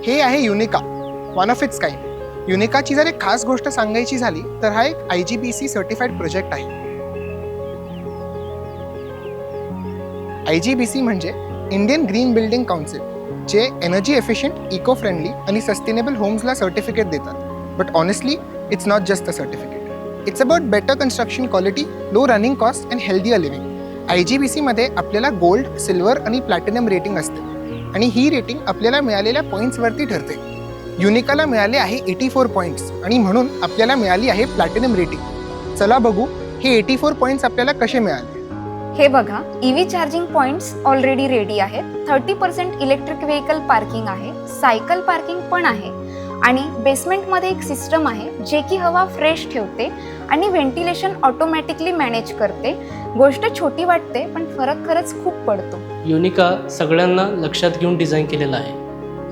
हे आहे Unica, one of its kind. युनिकाची जर एक खास गोष्ट सांगायची झाली तर हा एक IGBC सर्टिफाईड प्रोजेक्ट आहे. IGBC म्हणजे इंडियन ग्रीन बिल्डिंग काउन्सिल, जे एनर्जी एफिशियंट, इको फ्रेंडली आणि सस्टेनेबल होम्सला सर्टिफिकेट देतात. But honestly it's not just a certificate, it's about better construction quality, low running cost and healthier living. IGBCमध्ये आपल्याला gold, silver आणि platinum rating असते आणि ही rating आपल्याला मिळालेल्या पॉईंट्सवरती ठरते. युनिकाला मिळाले आहे 84 पॉईंट्स आणि म्हणून आपल्याला मिळाली आहे प्लॅटिनम रेटिंग. चला बघू हे 84 पॉईंट्स आपल्याला कसे मिळाले. हे बघा, EV charging points already ready आहेत. 30% इलेक्ट्रिक व्हेकल पार्किंग आहे, सायकल पार्किंग पण आहे आणि बेसमेंटमध्ये एक सिस्टम आहे जे की हवा फ्रेश ठेवते आणि व्हेंटिलेशन ऑटोमॅटिकली मॅनेज करते. गोष्ट छोटी वाटते पण फरक खरंच खूप पडतो. युनिका सगळ्यांना लक्षात घेऊन डिझाईन केलेला आहे.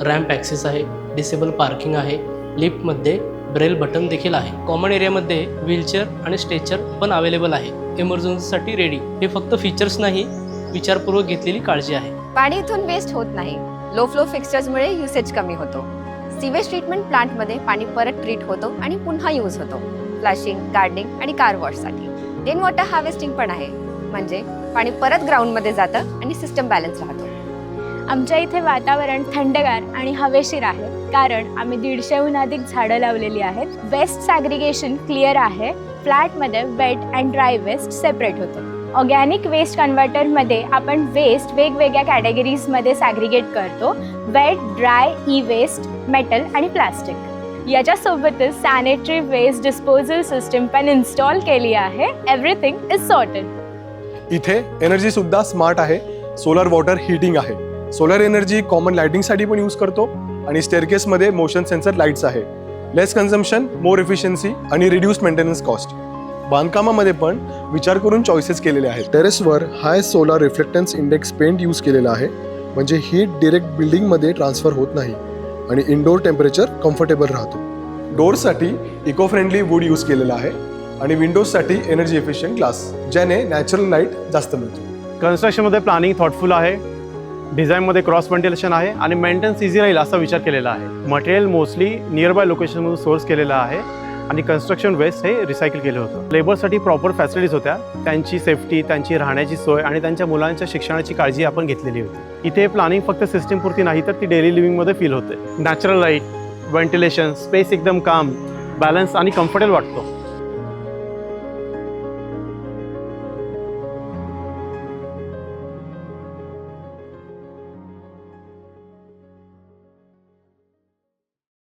रॅम्प ॲक्सेस आहे, डिसेबल पार्किंग आहे, लिफ्टमध्ये ब्रेल बटन देखील आहे. कॉमन एरियामध्ये व्हीलचेअर आणि स्ट्रेचर पण अवेलेबल आहे. इमर्जन्सीसाठी रेडी. हे फक्त फीचर्स नाही, विचारपूर्वक घेतलेली काळजी आहे. पाणी इथून वेस्ट होत नाही. लो फ्लो फिक्स्चर्समुळे युसेज कमी होतो. सिवेज ट्रीटमेंट प्लांटमध्ये पाणी परत ट्रीट होतो आणि पुन्हा यूज होतो. फ्लॅशिंग, गार्डनिंग आणि कार वॉशसाठी. रेन वॉटर हार्वेस्टिंग पण आहे, म्हणजे पाणी परत ग्राउंडमध्ये जातं आणि सिस्टम बॅलन्स राहतो. आमच्या इथे वातावरण थंडगार आणि हवेशीर आहे, कारण आम्ही 150हून अधिक झाडं लावलेली आहेत. वेस्ट सॅग्रिगेशन क्लिअर आहे. फ्लॅटमध्ये wet and dry waste separate होतं. ऑर्गॅनिक वेस्ट कन्व्हर्टरमध्ये आपण वेस्ट वेगवेगळ्या कॅटेगरीजमध्ये सॅग्रिगेट करतो. Wet, dry, e waste, metal आणि प्लास्टिक. याच्यासोबतच सॅनिटरी वेस्ट डिस्पोजल सिस्टम पण इन्स्टॉल केली आहे. Everything is sorted. इथे एनर्जी सुद्धा स्मार्ट आहे. सोलर वॉटर हीटिंग आहे. सोलर एनर्जी कॉमन लाइटिंगसाठी पण यूज करतो आणि स्टेअरकेसमध्ये मोशन सेन्सर लाईट्स आहे. लेस कन्झम्पशन, मोर एफिशियन्सी आणि रिड्यूस मेंटेनन्स कॉस्ट. बांधकामामध्ये पण विचार करून चॉईसेस केलेले आहेत. टेरेसवर हाय सोलर रिफ्लेक्टन्स इंडेक्स पेंट यूज केलेला आहे, म्हणजे हीट डिरेक्ट बिल्डिंगमध्ये ट्रान्सफर होत नाही आणि इनडोअर टेम्परेचर कम्फर्टेबल राहतो. डोअरसाठी इको फ्रेंडली वूड यूज केलेला आहे आणि विंडोजसाठी एनर्जी एफिशियंट ग्लास, ज्याने नॅचरल लाईट जास्त मिळतो. कन्स्ट्रक्शनमध्ये प्लॅनिंग थॉटफुल आहे. डिझाईनमध्ये क्रॉस व्हेंटिलेशन आहे आणि मेंटेनन्स इझी राहील असा विचार केलेला आहे. मटेरियल मोस्टली नियरबाय लोकेशनमधून सोर्स केलेलं आहे आणि कन्स्ट्रक्शन वेस्ट हे रिसायकल केलं होतं. लेबरसाठी प्रॉपर फॅसिलिटीज होत्या. त्यांची सेफ्टी, त्यांची राहण्याची सोय आणि त्यांच्या मुलांच्या शिक्षणाची काळजी आपण घेतलेली होती. इथे प्लॅनिंग फक्त सिस्टीमपुरती नाही तर ती डेली लिव्हिंगमध्ये फील होते. नॅचरल लाईट, व्हेंटिलेशन, स्पेस एकदम काम, बॅलन्स आणि कम्फर्टेबल वाटतो.